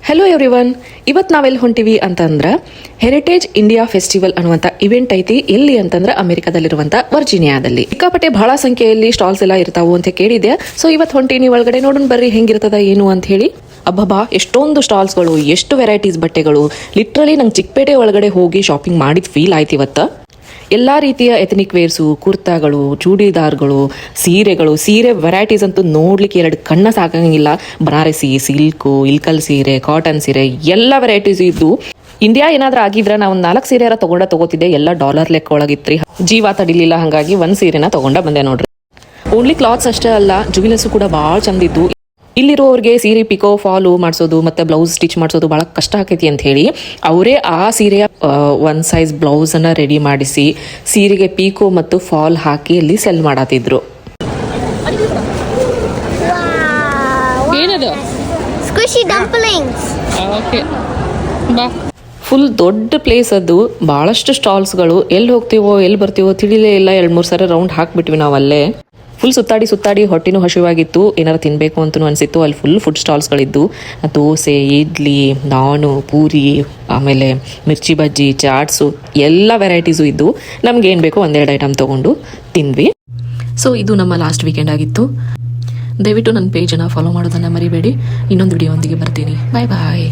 Hello everyone, ಇವತ್ತು ನಾವೆಲ್ಲಿ ಹೊಂಟಿವಿ ಅಂತಂದ್ರೆ ಹೆರಿಟೇಜ್ ಇಂಡಿಯಾ ಫೆಸ್ಟಿವಲ್ ಅನ್ನುವಂಥ ಇವೆಂಟ್ ಐತಿ. ಎಲ್ಲಿ ಅಂತಂದ್ರೆ ಅಮೆರಿಕಾದಲ್ಲಿರುವಂಥ ವರ್ಜಿನಿಯಾದಲ್ಲಿ. ಸಿಕ್ಕಾಪಟ್ಟೆ ಬಹಳ ಸಂಖ್ಯೆಯಲ್ಲಿ ಸ್ಟಾಲ್ಸ್ ಎಲ್ಲ ಇರ್ತಾವು ಅಂತ ಕೇಳಿದೆ. ಸೊ ಇವತ್ತು ಹೊಂಟಿನಿ ಒಳಗಡೆ ನೋಡೋಣ ಬರ್ರಿ ಹೆಂಗಿರ್ತದ ಏನು ಅಂತ ಹೇಳಿ. ಅಬ್ಬಬ್ಬಾ, ಎಷ್ಟೊಂದು ಸ್ಟಾಲ್ಸ್ಗಳು, ಎಷ್ಟು ವೆರೈಟೀಸ್ ಬಟ್ಟೆಗಳು. ಲಿಟ್ರಲಿ ನಂಗೆ ಚಿಕ್ಕಪೇಟೆ ಒಳಗಡೆ ಹೋಗಿ ಶಾಪಿಂಗ್ ಮಾಡಿದ ಫೀಲ್ ಆಯ್ತು ಇವತ್ತು. ಎಲ್ಲ ರೀತಿಯ ಎಥನಿಕ್ ವೇರ್ಸು, ಕುರ್ತಾಗಳು, ಚೂಡಿದಾರ್ಗಳು, ಸೀರೆ ವೆರೈಟೀಸ್ ಅಂತೂ ನೋಡ್ಲಿಕ್ಕೆ ಎರಡು ಕಣ್ಣ ಸಾಕಂಗಿಲ್ಲ. ಬನಾರಸಿ, ಸಿಲ್ಕು, ಇಲ್ಕಲ್ ಸೀರೆ, ಕಾಟನ್ ಸೀರೆ ಎಲ್ಲ ವೆರೈಟೀಸ್ ಇದ್ದು. ಇಂಡಿಯಾ ಏನಾದ್ರೂ ಆಗಿದ್ರೆ ನಾವು ಒಂದು 4 ಸೀರೆ ತಗೋತಿದ್ದೆ. ಎಲ್ಲ ಡಾಲರ್ ಲೆಕ್ಕ ಒಳಗಿತ್ರಿ. ಜೀವ ತಡಿಲಿಲ್ಲ, ಹಾಗಾಗಿ ಒಂದು ಸೀರೆನ ತಗೊಂಡ ಬಂದೆ ನೋಡ್ರಿ. ಓನ್ಲಿ ಕ್ಲಾತ್ಸ್ ಅಷ್ಟೇ ಅಲ್ಲ, ಜುವೆಲರ್ಸು ಕೂಡ ಭಾಳ ಚಂದಿದ್ದು. ಇಲ್ಲಿರೋರಿಗೆ ಸೀರೆ ಪಿಕೋ ಫಾಲು ಮಾಡಿಸೋದು ಮತ್ತು ಬ್ಲೌಸ್ ಸ್ಟಿಚ್ ಮಾಡಿಸೋದು ಭಾಳ ಕಷ್ಟ ಆಕೈತಿ ಅಂತ ಹೇಳಿ ಅವರೇ ಆ ಸೀರೆಯ 1 ಸೈಜ್ ಬ್ಲೌಸನ್ನು ರೆಡಿ ಮಾಡಿಸಿ ಸೀರೆಗೆ ಪಿಕೋ ಮತ್ತು ಫಾಲ್ ಹಾಕಿ ಅಲ್ಲಿ ಸೆಲ್ ಮಾಡತ್ತಿದ್ರು. ಏನದು? ಸ್ಕ್ವಿಶಿ ಡಂಪ್ಲಿಂಗ್ಸ್. ಓಕೆ, ಬಾ. ಫುಲ್ ದೊಡ್ಡ ಪ್ಲೇಸ್ ಅದು, ಭಾಳಷ್ಟು ಸ್ಟಾಲ್ಸ್ಗಳು. ಎಲ್ಲಿ ಹೋಗ್ತೀವೋ ಎಲ್ಲಿ ಬರ್ತೀವೋ ತಿಳಿಲೇ ಇಲ್ಲ. 2-3 ಸರಿ ರೌಂಡ್ ಹಾಕ್ಬಿಟ್ವಿ ನಾವು ಅಲ್ಲೇ. ಫುಲ್ ಸುತ್ತಾಡಿ ಹೊಟ್ಟಿನೂ ಹಸಿವಾಗಿತ್ತು, ಏನಾರು ತಿನ್ನಬೇಕು ಅಂತಲೂ ಅನಿಸಿತ್ತು. ಅಲ್ಲಿ ಫುಲ್ ಫುಡ್ ಸ್ಟಾಲ್ಸ್ಗಳಿದ್ದು. ದೋಸೆ, ಇಡ್ಲಿ, ನಾನು, ಪೂರಿ, ಆಮೇಲೆ ಮಿರ್ಚಿ ಬಜ್ಜಿ, ಚಾಟ್ಸು ಎಲ್ಲ ವೆರೈಟೀಸು ಇದ್ದು. ನಮ್ಗೆ ಏನು ಬೇಕೋ 1-2 ಐಟಮ್ ತೊಗೊಂಡು ತಿಂದ್ವಿ. ಸೊ ಇದು ನಮ್ಮ ಲಾಸ್ಟ್ ವೀಕೆಂಡ್ ಆಗಿತ್ತು. ದಯವಿಟ್ಟು ನನ್ನ ಪೇಜನ್ನು ಫಾಲೋ ಮಾಡೋದನ್ನು ಮರಿಬೇಡಿ. ಇನ್ನೊಂದು ವಿಡಿಯೋ ಒಂದಿಗೆ ಬರ್ತೀನಿ. ಬಾಯ್ ಬಾಯ್.